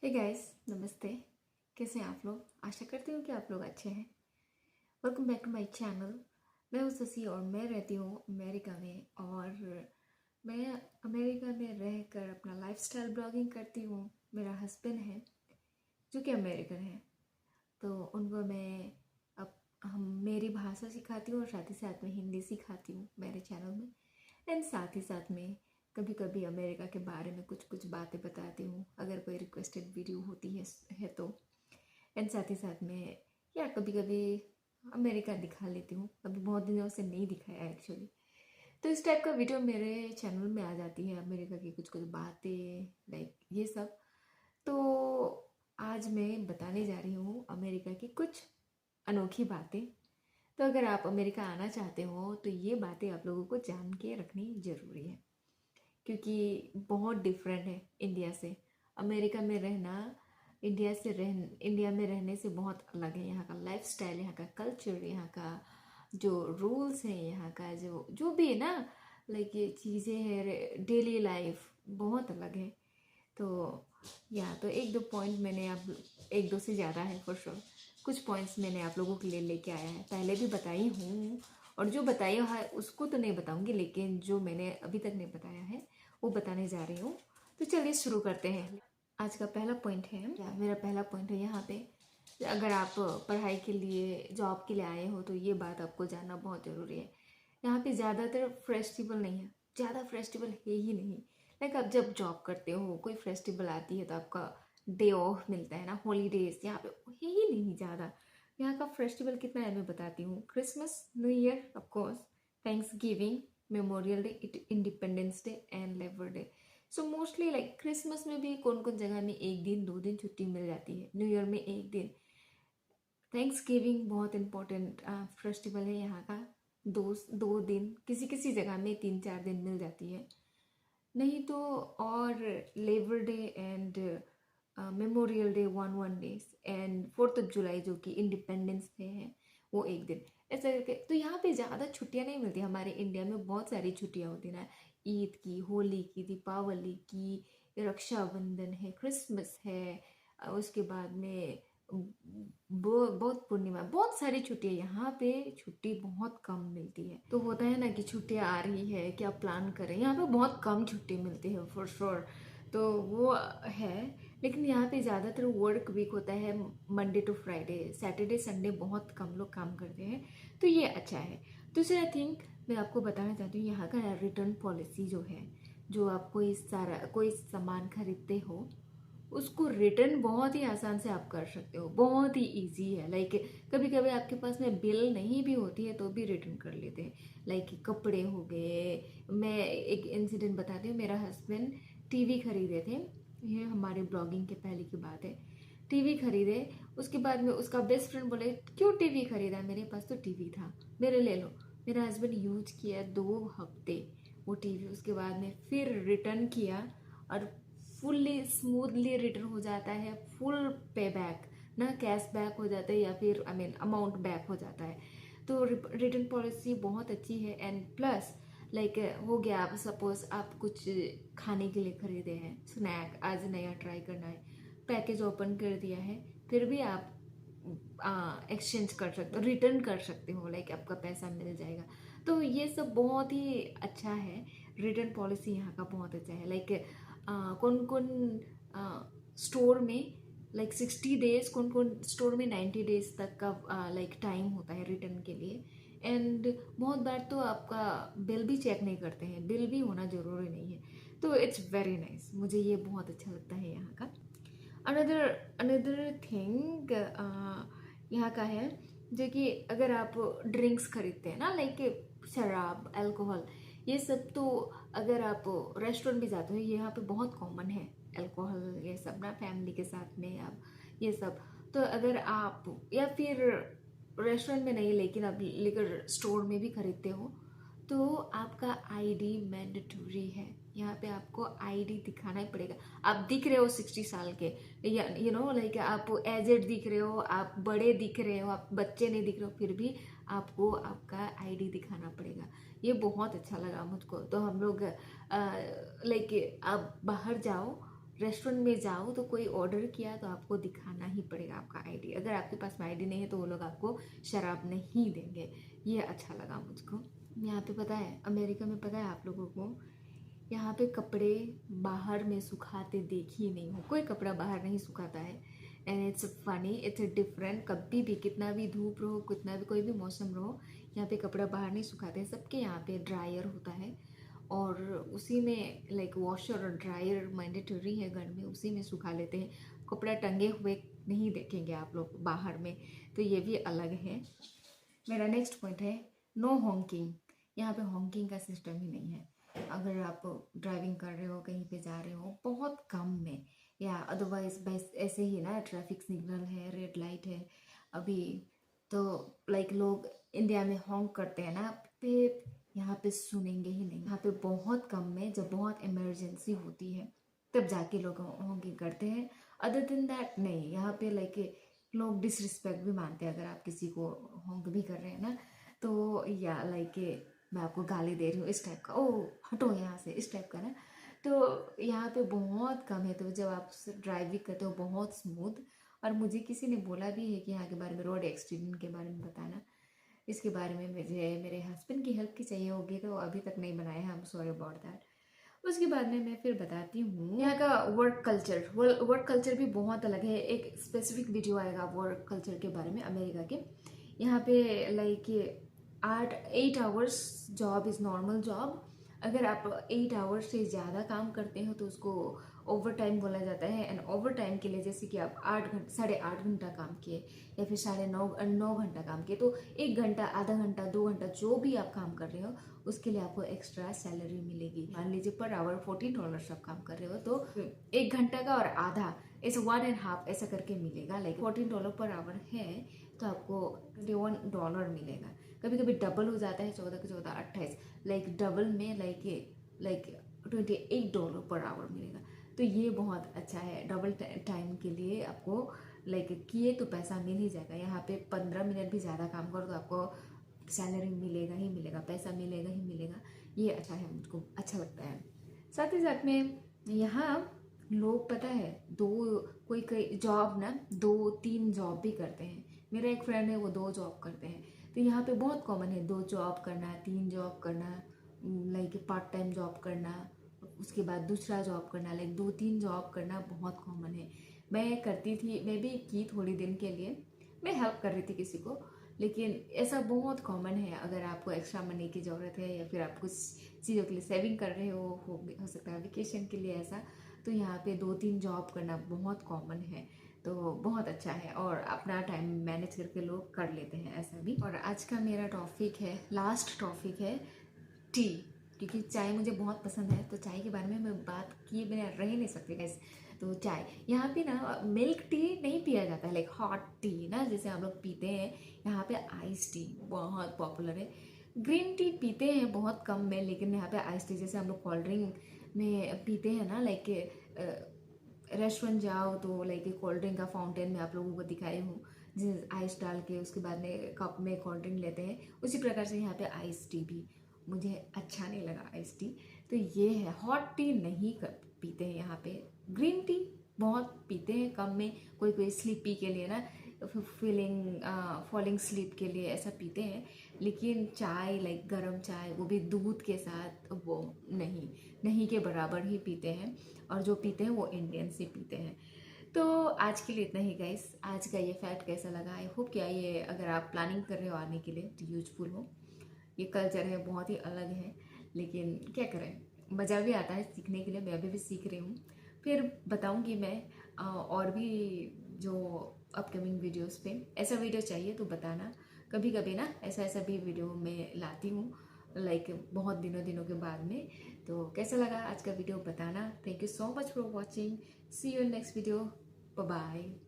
Hey guys, नमस्ते। कैसे हैं आप लोग? आशा करती हूँ कि आप लोग अच्छे हैं। Welcome back to my channel. मैं हूँ शशि और मैं रहती हूँ अमेरिका में। और मैं अमेरिका में रहकर अपना लाइफस्टाइल ब्लॉगिंग करती हूँ। मेरा हस्बैंड है जो कि अमेरिकन है, तो उनको मैं अब हम मेरी भाषा सिखाती हूँ और साथ ही साथ में हिंदी सिखाती हूँ मेरे चैनल में। एंड साथ ही साथ में कभी कभी अमेरिका के बारे में कुछ कुछ बातें बताती हूँ अगर कोई रिक्वेस्टेड वीडियो होती है तो। एंड साथ ही साथ में या कभी कभी अमेरिका दिखा लेती हूँ। अभी बहुत दिनों से नहीं दिखाया एक्चुअली, तो इस टाइप का वीडियो मेरे चैनल में आ जाती है, अमेरिका की कुछ कुछ बातें लाइक ये सब। तो आज मैं बताने जा रही हूँ अमेरिका की कुछ अनोखी बातें। तो अगर आप अमेरिका आना चाहते हो तो ये बातें आप लोगों को जान के रखनी ज़रूरी है, क्योंकि बहुत डिफरेंट है इंडिया से। अमेरिका में रहना इंडिया में रहने से बहुत अलग है। यहाँ का लाइफस्टाइल, यहाँ का कल्चर, यहाँ का जो रूल्स हैं, यहाँ का जो जो भी है ना, लाइक ये चीज़ें हैं, डेली लाइफ बहुत अलग है। तो तो एक दो पॉइंट मैंने आप एक दो से ज़्यादा है फॉर श्योर, कुछ पॉइंट्स मैंने आप लोगों के लिए लेके आया है। पहले भी बताई हूँ और जो बताया है उसको तो नहीं बताऊंगी, लेकिन जो मैंने अभी तक नहीं बताया है वो बताने जा रही हूँ। तो चलिए शुरू करते हैं। आज का पहला पॉइंट है, मेरा पहला पॉइंट है यहाँ पे, अगर आप पढ़ाई के लिए जॉब के लिए आए हो तो ये बात आपको जानना बहुत ज़रूरी है। यहाँ पे ज़्यादातर फेस्टिवल नहीं है, ज़्यादा फेस्टिवल है ही नहीं। लाइक आप जब जॉब करते हो कोई फेस्टिवल आती है तो आपका डे ऑफ मिलता है ना, हॉलीडेज यहाँ पे है ही नहीं ज़्यादा। यहाँ का फेस्टिवल कितना है मैं बताती हूँ। Christmas, new year of course, thanks giving, memorial day, independence day and labour day. So mostly like Christmas में भी कौन कौन जगह में एक दिन दो दिन छुट्टी मिल जाती है, न्यू ईयर में एक दिन। थैंक्स गिविंग बहुत इम्पोर्टेंट फेस्टिवल है यहाँ का, दो दो दिन, किसी किसी जगह में तीन चार दिन मिल जाती है, नहीं तो। और labour day and memorial day one one days, and 4th of July जो कि इंडिपेंडेंस डे है वो एक दिन, ऐसा करके। तो यहाँ पे ज़्यादा छुट्टियाँ नहीं मिलती। हमारे इंडिया में बहुत सारी छुट्टियाँ होती ना, ईद की, होली की, दीपावली की, रक्षाबंधन है, क्रिसमस है, उसके बाद में बहुत पूर्णिमा, बहुत सारी छुट्टियाँ। यहाँ पे छुट्टी बहुत कम मिलती है। तो होता है ना कि छुट्टियाँ आ रही है, क्या प्लान करें, यहाँ पे बहुत कम छुट्टी मिलती है फॉर श्योर। तो वो है, लेकिन यहाँ पे ज़्यादातर वर्क वीक होता है, Monday to Friday, Saturday Sunday बहुत कम लोग काम करते हैं, तो ये अच्छा है। दूसरा थिंग मैं आपको बताना चाहती हूँ, यहाँ का रिटर्न पॉलिसी जो है, जो आप कोई सामान खरीदते हो उसको रिटर्न बहुत ही आसान से आप कर सकते हो, बहुत ही इजी है। लाइक कभी कभी आपके पास में बिल नहीं भी होती है तो भी रिटर्न कर लेते हैं। लाइक कपड़े हो गए, मैं एक इंसिडेंट बताती हूँ। मेरा हस्बैंड टीवी खरीदे थे, ये हमारे ब्लॉगिंग के पहले की बात है। टीवी खरीदे, उसके बाद में उसका बेस्ट फ्रेंड बोले क्यों टीवी खरीदा, मेरे पास तो टीवी था, मेरे ले लो। मेरा हस्बैंड यूज किया 2 हफ्ते वो टीवी, उसके बाद में फिर रिटर्न किया और फुल्ली स्मूथली रिटर्न हो जाता है, फुल पे बैक ना, कैश बैक हो जाता है या फिर अमाउंट बैक हो जाता है। तो रिटर्न पॉलिसी बहुत अच्छी है। एंड प्लस लाइक हो गया, आप सपोज आप कुछ खाने के लिए खरीदे हैं, स्नैक आज नया ट्राई करना है, पैकेज ओपन कर दिया है, फिर भी आप एक्सचेंज कर सकते हो, रिटर्न कर सकते हो, लाइक आपका पैसा मिल जाएगा। तो ये सब बहुत ही अच्छा है, रिटर्न पॉलिसी यहाँ का बहुत अच्छा है। लाइक कौन कौन स्टोर में लाइक 60 डेज, कौन कौन स्टोर में 90 डेज तक का लाइक टाइम होता है रिटर्न के लिए। एंड बहुत बार तो आपका बिल भी चेक नहीं करते हैं, बिल भी होना ज़रूरी नहीं है। तो इट्स वेरी नाइस, मुझे ये बहुत अच्छा लगता है यहाँ का। अनदर अनदर थिंग यहाँ का है, जो कि अगर आप ड्रिंक्स खरीदते हैं ना, लाइक शराब, अल्कोहल, ये सब, तो अगर आप रेस्टोरेंट भी जाते हो, यहाँ पे बहुत कॉमन है अल्कोहल ये सब ना, फैमिली के साथ में आप ये सब। तो अगर आप या फिर रेस्टोरेंट में नहीं लेकिन आप लिकर स्टोर में भी खरीदते हो तो आपका आईडी मैंडेटरी है। यहाँ पे आपको आईडी दिखाना ही पड़ेगा। आप दिख रहे हो 60 साल के, या लाइक आप एजेड दिख रहे हो, आप बड़े दिख रहे हो, आप बच्चे नहीं दिख रहे हो, फिर भी आपको आपका आईडी दिखाना पड़ेगा। ये बहुत अच्छा लगा मुझको। तो हम लोग लाइक आप बाहर जाओ रेस्टोरेंट में जाओ तो कोई ऑर्डर किया तो आपको दिखाना ही पड़ेगा आपका आईडी। अगर आपके पास में आईडी नहीं है तो वो लोग आपको शराब नहीं देंगे। ये अच्छा लगा मुझको। यहाँ पे पता है, अमेरिका में पता है आप लोगों को, यहाँ पे कपड़े बाहर में सुखाते देखी नहीं हो, कोई कपड़ा बाहर नहीं सुखाता है। And it's funny, it's different. कभी भी कितना भी धूप रहो, कितना भी कोई भी मौसम रहो, यहाँ पे कपड़ा बाहर नहीं सुखाते हैं। सबके यहाँ पे ड्रायर होता है और उसी में लाइक वॉशर और ड्रायर मैंडेटरी है घर में, उसी में सुखा लेते हैं। कपड़ा टंगे हुए नहीं देखेंगे आप लोग बाहर में, तो ये भी अलग है। मेरा नेक्स्ट पॉइंट है नो हॉन्किंग। यहाँ पे हॉन्किंग का सिस्टम ही नहीं है। अगर आप ड्राइविंग कर रहे हो, कहीं पे जा रहे हो, बहुत कम में, या अदरवाइज बस ऐसे ही ना, ट्रैफिक सिग्नल है, रेड लाइट है अभी, तो लाइक लोग इंडिया में हॉन्क करते हैं ना, पे यहाँ पे सुनेंगे ही नहीं। यहाँ पे बहुत कम में, जब बहुत इमरजेंसी होती है तब जाके लोग हॉन्किंग करते हैं। अदर देन दैट नहीं। यहाँ पे लाइक लोग डिसरिस्पेक्ट भी मानते हैं। अगर आप किसी को हॉन्क भी कर रहे हैं ना, तो या लाइक मैं आपको गाली दे रही हूँ इस टाइप का, ओ हटो यहाँ से, इस टाइप का ना। तो यहाँ पे बहुत कम है। तो जब आप ड्राइव भी करते हो बहुत स्मूथ। और मुझे किसी ने बोला भी है कि यहाँ के बारे में, रोड एक्सीडेंट के बारे में बताना। इसके बारे में मुझे मेरे हस्बैंड की हेल्प की चाहिए होगी, तो अभी तक नहीं बनाया है, I am sorry about that. उसके बाद में मैं फिर बताती हूँ यहाँ का वर्क कल्चर। वर्क कल्चर भी बहुत अलग है। एक स्पेसिफिक वीडियो आएगा वर्क कल्चर के बारे में अमेरिका के। यहाँ पे like 8 hours job is normal job. अगर आप 8 आवर्स से ज़्यादा काम करते हो तो उसको ओवर टाइम बोला जाता है। एंड ओवर टाइम के लिए जैसे कि आप 8.5 घंटा काम किए या फिर 9.5 घंटा काम किए, तो 1 घंटा, आधा घंटा, 2 घंटा जो भी आप काम कर रहे हो उसके लिए आपको एक्स्ट्रा सैलरी मिलेगी। मान लीजिए पर आवर $14 आप काम कर रहे हो, तो 1 घंटा का और आधा ऐसे 1.5 ऐसा करके मिलेगा। लाइक $14 पर आवर है तो आपको $21 मिलेगा। कभी कभी डबल हो जाता है, 14 के 14 28, लाइक डबल में लाइक $28 पर आवर मिलेगा। तो ये बहुत अच्छा है। डबल टाइम के लिए आपको लाइक किए तो पैसा मिल ही जाएगा। यहाँ पे 15 मिनट भी ज़्यादा काम करो तो आपको सैलरी मिलेगा ही मिलेगा, पैसा मिलेगा ही मिलेगा। ये अच्छा है, मुझको अच्छा लगता है। साथ ही साथ में यहाँ लोग पता है कोई जॉब ना 2-3 जॉब भी करते हैं। मेरा एक फ्रेंड है, वो 2 जॉब करते हैं। तो यहाँ पे बहुत कॉमन है 2 जॉब करना, 3 जॉब करना, लाइक पार्ट टाइम जॉब करना, उसके बाद दूसरा जॉब करना, लाइक 2-3 जॉब करना बहुत कॉमन है। मैं करती थी, मैं भी की थोड़ी दिन के लिए, मैं हेल्प कर रही थी किसी को। लेकिन ऐसा बहुत कॉमन है। अगर आपको एक्स्ट्रा मनी की ज़रूरत है या फिर आप कुछ चीज़ों के लिए सेविंग कर रहे हो सकता है वेकेशन के लिए ऐसा, तो यहाँ पे 2-3 जॉब करना बहुत कॉमन है। तो बहुत अच्छा है और अपना टाइम मैनेज करके लोग कर लेते हैं ऐसा भी। और आज का मेरा टॉपिक है, लास्ट टॉपिक है टी, क्योंकि चाय मुझे बहुत पसंद है। तो चाय के बारे में मैं बात किए बिना रह ही नहीं सकती गैस। तो चाय यहाँ पे ना मिल्क टी नहीं पिया जाता है, लाइक हॉट टी ना जैसे हम लोग पीते हैं। यहाँ पे आइस टी बहुत पॉपुलर है। ग्रीन टी पीते हैं बहुत कम में, लेकिन यहाँ पे आइस टी जैसे हम लोग कोल्ड ड्रिंक में पीते हैं ना, लाइक रेस्टोरेंट जाओ तो लाइक कोल्ड ड्रिंक का फाउंटेन में आप लोगों को दिखाई हूँ, जिस आइस डाल के उसके बाद में कप में कोल्ड ड्रिंक लेते हैं, उसी प्रकार से यहाँ पे आइस टी भी मुझे अच्छा नहीं लगा आइस टी। तो ये है, हॉट टी नहीं पीते हैं यहाँ पे। ग्रीन टी बहुत पीते हैं कम में, कोई कोई स्लीपी के लिए ना, फॉलिंग स्लीप के लिए ऐसा पीते हैं। लेकिन चाय लाइक गरम चाय, वो भी दूध के साथ, वो नहीं के बराबर ही पीते हैं। और जो पीते हैं वो इंडियन से पीते हैं। तो आज के लिए इतना ही गाइस। आज का ये फैक्ट कैसा लगा, आई होप क्या ये अगर आप प्लानिंग कर रहे हो आने के लिए तो यूजफुल हो। ये कल्चर है, बहुत ही अलग है, लेकिन क्या करें, मज़ा भी आता है सीखने के लिए। मैं अभी भी सीख रही हूँ। फिर बताऊँगी मैं और भी जो अपकमिंग वीडियोस पे। ऐसा वीडियो चाहिए तो बताना। कभी कभी ना ऐसा भी वीडियो मैं लाती हूँ, लाइक बहुत दिनों के बाद में। तो कैसा लगा आज का वीडियो बताना। Thank you so much for watching. See you in next video. Bye bye.